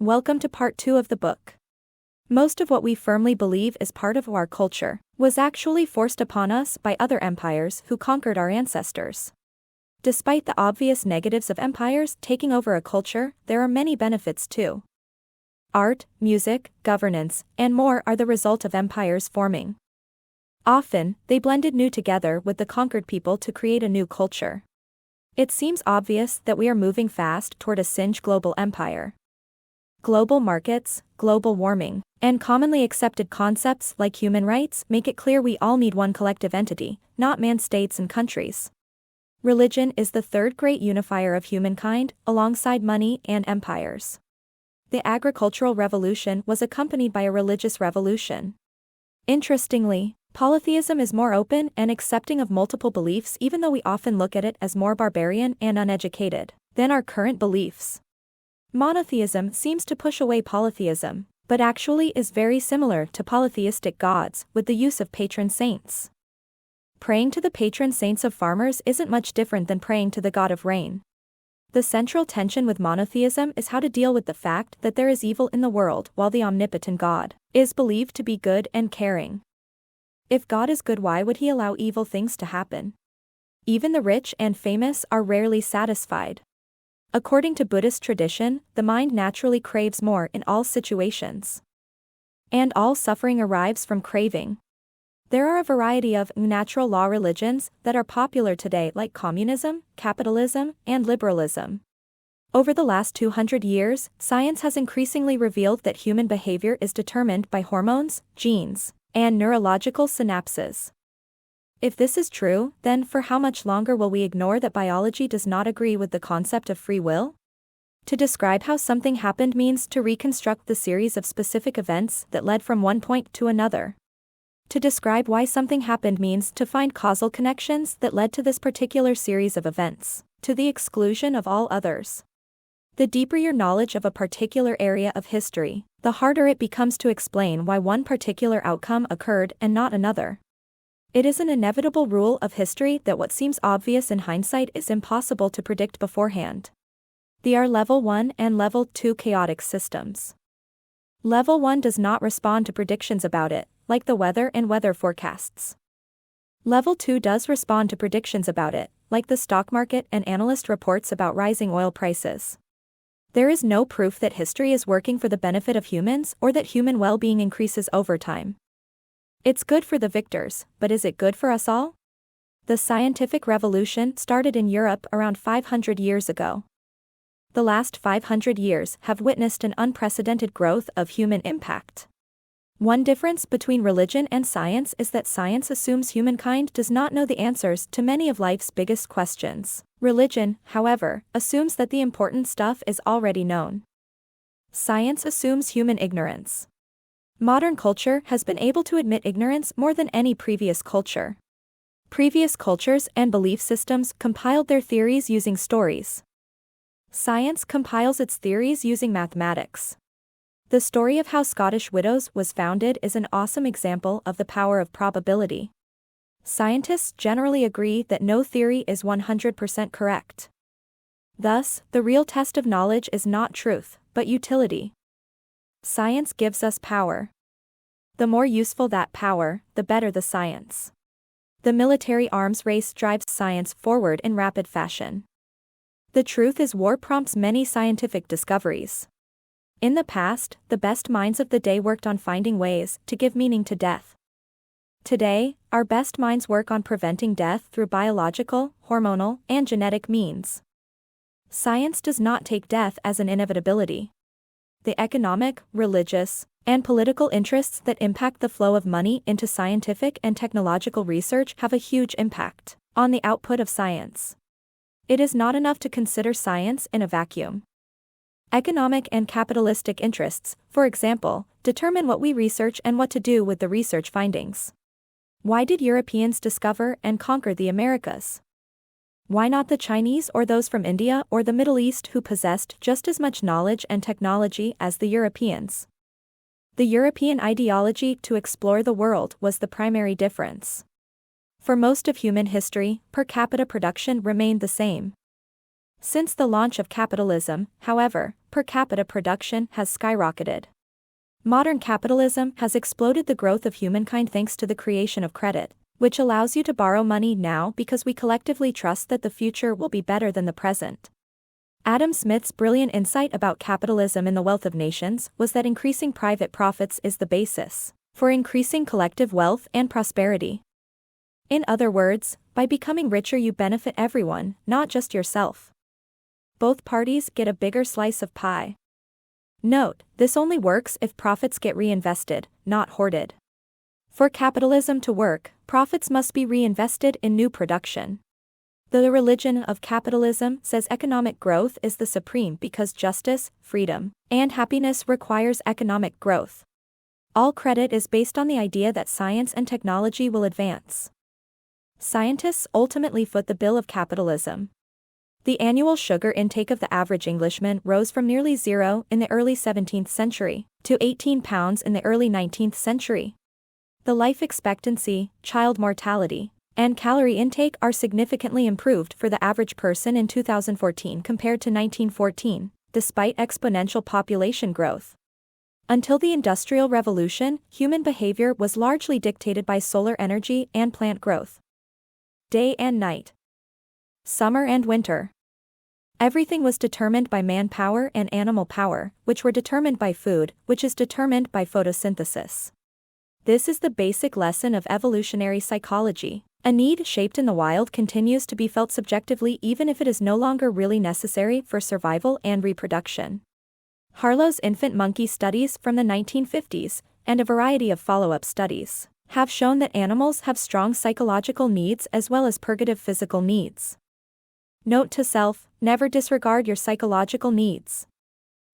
Welcome to part 2 of the book. Most of what we firmly believe is part of our culture was actually forced upon us by other empires who conquered our ancestors. Despite the obvious negatives of empires taking over a culture, there are many benefits too. Art, music, governance, and more are the result of empires forming. Often, they blended new together with the conquered people to create a new culture. It seems obvious that we are moving fast toward a singed global empire. Global markets, global warming, and commonly accepted concepts like human rights make it clear we all need one collective entity, not man-states and countries. Religion is the third great unifier of humankind, alongside money and empires. The agricultural revolution was accompanied by a religious revolution. Interestingly, polytheism is more open and accepting of multiple beliefs, even though we often look at it as more barbarian and uneducated than our current beliefs. Monotheism seems to push away polytheism, but actually is very similar to polytheistic gods, with the use of patron saints. Praying to the patron saints of farmers isn't much different than praying to the god of rain. The central tension with monotheism is how to deal with the fact that there is evil in the world while the omnipotent God is believed to be good and caring. If God is good, why would he allow evil things to happen? Even the rich and famous are rarely satisfied. According to Buddhist tradition, the mind naturally craves more in all situations. And all suffering arrives from craving. There are a variety of natural law religions that are popular today, like communism, capitalism, and liberalism. Over the last 200 years, science has increasingly revealed that human behavior is determined by hormones, genes, and neurological synapses. If this is true, then for how much longer will we ignore that biology does not agree with the concept of free will? To describe how something happened means to reconstruct the series of specific events that led from one point to another. To describe why something happened means to find causal connections that led to this particular series of events, to the exclusion of all others. The deeper your knowledge of a particular area of history, the harder it becomes to explain why one particular outcome occurred and not another. It is an inevitable rule of history that what seems obvious in hindsight is impossible to predict beforehand. There are Level 1 and Level 2 chaotic systems. Level 1 does not respond to predictions about it, like the weather and weather forecasts. Level 2 does respond to predictions about it, like the stock market and analyst reports about rising oil prices. There is no proof that history is working for the benefit of humans or that human well-being increases over time. It's good for the victors, but is it good for us all? The scientific revolution started in Europe around 500 years ago. The last 500 years have witnessed an unprecedented growth of human impact. One difference between religion and science is that science assumes humankind does not know the answers to many of life's biggest questions. Religion, however, assumes that the important stuff is already known. Science assumes human ignorance. Modern culture has been able to admit ignorance more than any previous culture. Previous cultures and belief systems compiled their theories using stories. Science compiles its theories using mathematics. The story of how Scottish Widows was founded is an awesome example of the power of probability. Scientists generally agree that no theory is 100% correct. Thus, the real test of knowledge is not truth, but utility. Science gives us power. The more useful that power, the better the science. The military arms race drives science forward in rapid fashion. The truth is, war prompts many scientific discoveries. In the past, the best minds of the day worked on finding ways to give meaning to death. Today, our best minds work on preventing death through biological, hormonal, and genetic means. Science does not take death as an inevitability. The economic, religious, and political interests that impact the flow of money into scientific and technological research have a huge impact on the output of science. It is not enough to consider science in a vacuum. Economic and capitalistic interests, for example, determine what we research and what to do with the research findings. Why did Europeans discover and conquer the Americas? Why not the Chinese or those from India or the Middle East who possessed just as much knowledge and technology as the Europeans? The European ideology to explore the world was the primary difference. For most of human history, per capita production remained the same. Since the launch of capitalism, however, per capita production has skyrocketed. Modern capitalism has exploded the growth of humankind thanks to the creation of credit, which allows you to borrow money now because we collectively trust that the future will be better than the present. Adam Smith's brilliant insight about capitalism in The Wealth of Nations was that increasing private profits is the basis for increasing collective wealth and prosperity. In other words, by becoming richer you benefit everyone, not just yourself. Both parties get a bigger slice of pie. Note, this only works if profits get reinvested, not hoarded. For capitalism to work, profits must be reinvested in new production. The religion of capitalism says economic growth is the supreme because justice, freedom, and happiness requires economic growth. All credit is based on the idea that science and technology will advance. Scientists ultimately foot the bill of capitalism. The annual sugar intake of the average Englishman rose from nearly 0 in the early 17th century to 18 pounds in the early 19th century. The life expectancy, child mortality, and calorie intake are significantly improved for the average person in 2014 compared to 1914, despite exponential population growth. Until the Industrial Revolution, human behavior was largely dictated by solar energy and plant growth. Day and night. Summer and winter. Everything was determined by manpower and animal power, which were determined by food, which is determined by photosynthesis. This is the basic lesson of evolutionary psychology. A need shaped in the wild continues to be felt subjectively even if it is no longer really necessary for survival and reproduction. Harlow's infant monkey studies from the 1950s, and a variety of follow-up studies, have shown that animals have strong psychological needs as well as purgative physical needs. Note to self, never disregard your psychological needs.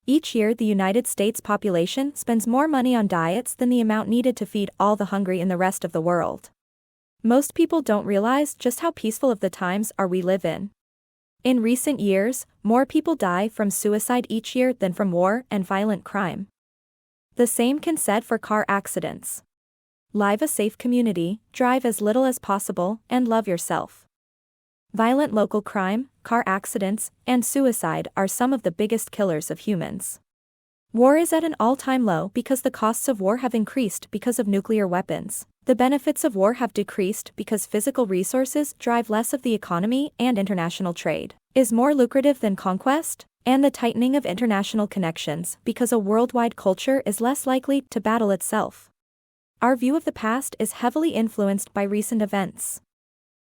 Each year the United States population spends more money on diets than the amount needed to feed all the hungry in the rest of the world. Most people don't realize just how peaceful of the times are we live in. In recent years, more people die from suicide each year than from war and violent crime. The same can be said for car accidents. Live a safe community, drive as little as possible, and love yourself. Violent local crime, car accidents, and suicide are some of the biggest killers of humans. War is at an all-time low because the costs of war have increased because of nuclear weapons. The benefits of war have decreased because physical resources drive less of the economy and international trade is more lucrative than conquest, and the tightening of international connections because a worldwide culture is less likely to battle itself. Our view of the past is heavily influenced by recent events.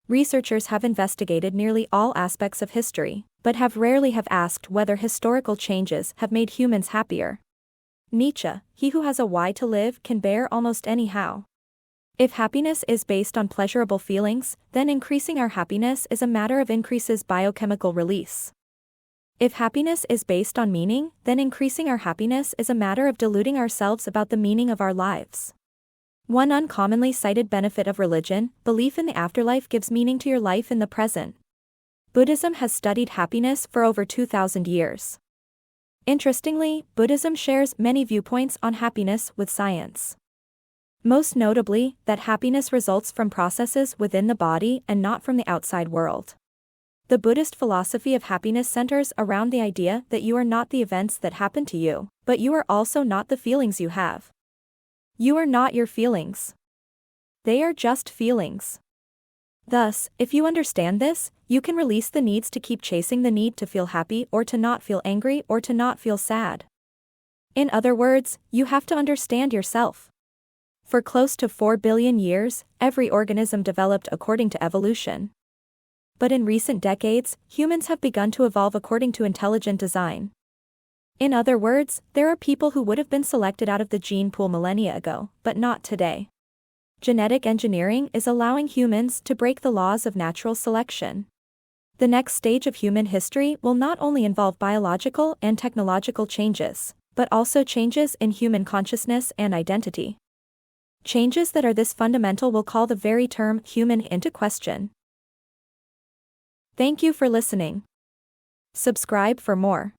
Researchers have investigated nearly all aspects of history, but have rarely asked whether historical changes have made humans happier. Nietzsche, he who has a why to live can bear almost any how. If happiness is based on pleasurable feelings, then increasing our happiness is a matter of increases biochemical release. If happiness is based on meaning, then increasing our happiness is a matter of deluding ourselves about the meaning of our lives. One uncommonly cited benefit of religion, belief in the afterlife, gives meaning to your life in the present. Buddhism has studied happiness for over 2,000 years. Interestingly, Buddhism shares many viewpoints on happiness with science. Most notably, that happiness results from processes within the body and not from the outside world. The Buddhist philosophy of happiness centers around the idea that you are not the events that happen to you, but you are also not the feelings you have. You are not your feelings. They are just feelings. Thus, if you understand this, you can release the needs to keep chasing the need to feel happy or to not feel angry or to not feel sad. In other words, you have to understand yourself. For close to 4 billion years, every organism developed according to evolution. But in recent decades, humans have begun to evolve according to intelligent design. In other words, there are people who would have been selected out of the gene pool millennia ago, but not today. Genetic engineering is allowing humans to break the laws of natural selection. The next stage of human history will not only involve biological and technological changes, but also changes in human consciousness and identity. Changes that are this fundamental will call the very term human into question. Thank you for listening. Subscribe for more.